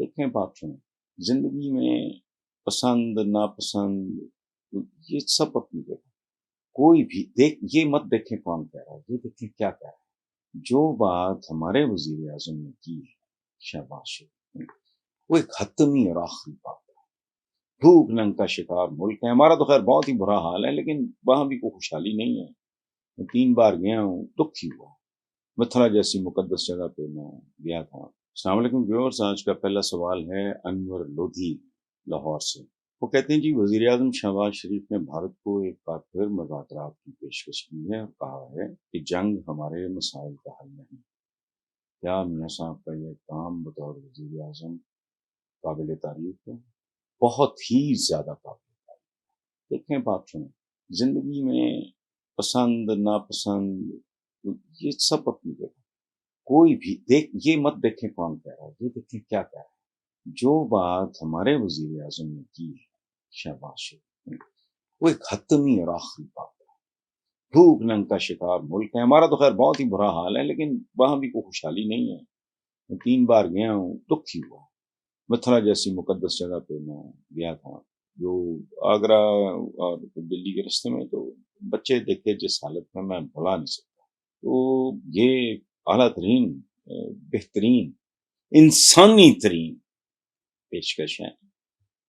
دیکھیں بات سنیں، زندگی میں پسند ناپسند یہ سب اپنی جگہ، کوئی بھی یہ مت دیکھیں کون کہہ رہا ہے، یہ دیکھیں کیا کہہ رہا ہے۔ جو بات ہمارے وزیر اعظم نے کی ہے شہباز شریف نے، وہ ایک حتمی اور آخری بات ہے۔ بھوک ننگ کا شکار ملک ہے ہمارا، تو خیر بہت ہی برا حال ہے، لیکن وہاں بھی کوئی خوشحالی نہیں ہے۔ میں 3 بار گیا ہوں، دکھ ہی ہوا۔ متھرا جیسی مقدس جگہ پہ میں گیا تھا۔ السلام علیکم ویورز، آج کا پہلا سوال ہے انور لودھی لاہور سے۔ وہ کہتے ہیں جی وزیر اعظم شہباز شریف نے بھارت کو ایک بار پھر مذاکرات کی پیشکش کی ہے اور کہا ہے کہ جنگ ہمارے مسائل کا حل نہیں۔ کیا میاں صاحب کا یہ کام بطور وزیر اعظم قابل تعریف ہے؟ بہت ہی زیادہ قابل تعریف۔ دیکھیں بات سنیں، زندگی میں پسند ناپسند یہ سب اپنی جگہ، کوئی بھی یہ مت دیکھیں کون کہہ رہا ہے، یہ دیکھیں کیا کہہ رہا ہے۔ جو بات ہمارے وزیر اعظم نے کی ہے شہباز شریف نے، وہ ایک حتمی اور آخری بات ہے۔ بھوک ننگ کا شکار ملک ہے ہمارا، تو خیر بہت ہی برا حال ہے، لیکن وہاں بھی کوئی خوشحالی نہیں ہے۔ میں 3 بار گیا ہوں، دکھ ہی ہوا۔ متھرا جیسی مقدس جگہ پہ میں گیا تھا، جو آگرہ اور دلی کے رستے میں، تو بچے دیکھے جس حالت میں بھلا نہیں سکتا۔ تو یہ اعلیٰ ترین بہترین انسانی ترین پیشکش ہے،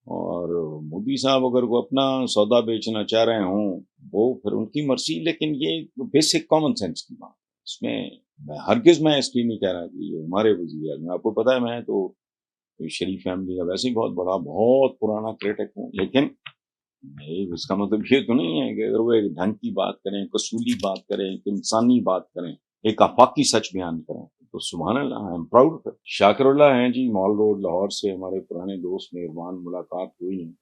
اور مودی صاحب اگر وہ اپنا سودا بیچنا چاہ رہے ہوں وہ پھر ان کی مرضی، لیکن یہ بیسک کامن سینس کی بات ہے۔ اس میں ہرگز میں اس لیے نہیں کہہ رہا کہ یہ ہمارے وزیر اعظم، آپ کو پتا ہے میں تو شریف فیملی کا ویسے ہی بہت بڑا بہت پرانا کریٹک ہوں، لیکن اس کا مطلب یہ تو نہیں ہے کہ اگر وہ ایک ڈھنگ کی بات کریں، ایک اصولی بات کریں، ایک انسانی بات کریں، ایک آفاقی سچ بیان کریں، تو سبحان اللہ، آئی ایم پراؤڈ۔ شاکر اللہ ہیں جی، مال روڈ لاہور سے، ہمارے پرانے دوست، مہربان، ملاقات ہوئی نہیں،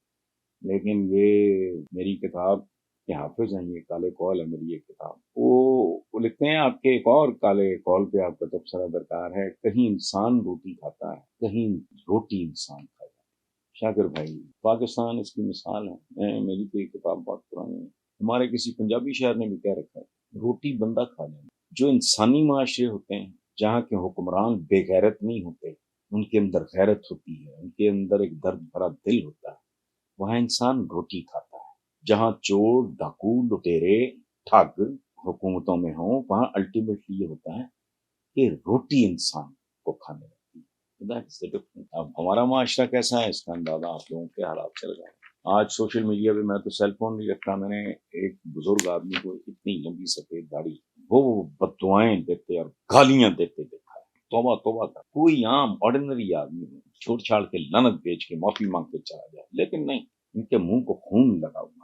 لیکن یہ میری کتاب کے حافظ ہیں، یہ کالے کول ہے میری ایک کتاب، وہ لکھتے ہیں آپ کے ایک اور کالے کول پہ آپ کا تبصرہ درکار ہے، کہیں انسان روٹی کھاتا ہے، کہیں روٹی انسان کھاتا ہے۔ شاکر بھائی، پاکستان اس کی مثال ہے۔ میری تو یہ کتاب بہت پرانی ہے، ہمارے کسی پنجابی شاعر نے بھی کہہ رکھا ہے، روٹی بندہ کھا لیں۔ جو انسانی معاشرے ہوتے ہیں جہاں کے حکمران بے غیرت نہیں ہوتے، ان کے اندر غیرت ہوتی ہے، ان کے اندر ایک درد بھرا دل ہوتا ہے، وہاں انسان روٹی کھاتا ہے۔ جہاں چور، ڈاکو، لٹیرے، ٹھگ حکومتوں میں ہوں، وہاں الٹیمیٹلی یہ ہوتا ہے کہ روٹی انسان کو کھانے لگتی ہے۔ اب ہمارا معاشرہ کیسا ہے اس کا اندازہ آپ لوگوں کے حالات سے لگائیں۔ آج سوشل میڈیا پہ میں تو سیل فون نہیں رکھتا، میں نے ایک بزرگ آدمی کو اتنی لمبی سفید داڑھی، وہ بددعائیں دیتے اور گالیاں دیتے دیکھا ہے۔ توبہ توبہ کا کوئی عام آرڈینری آدمی چھوڑ چھاڑ کے لعنت بیچ کے معافی مانگ کے چلا جائے، لیکن نہیں، ان کے منہ کو خون لگا ہوا۔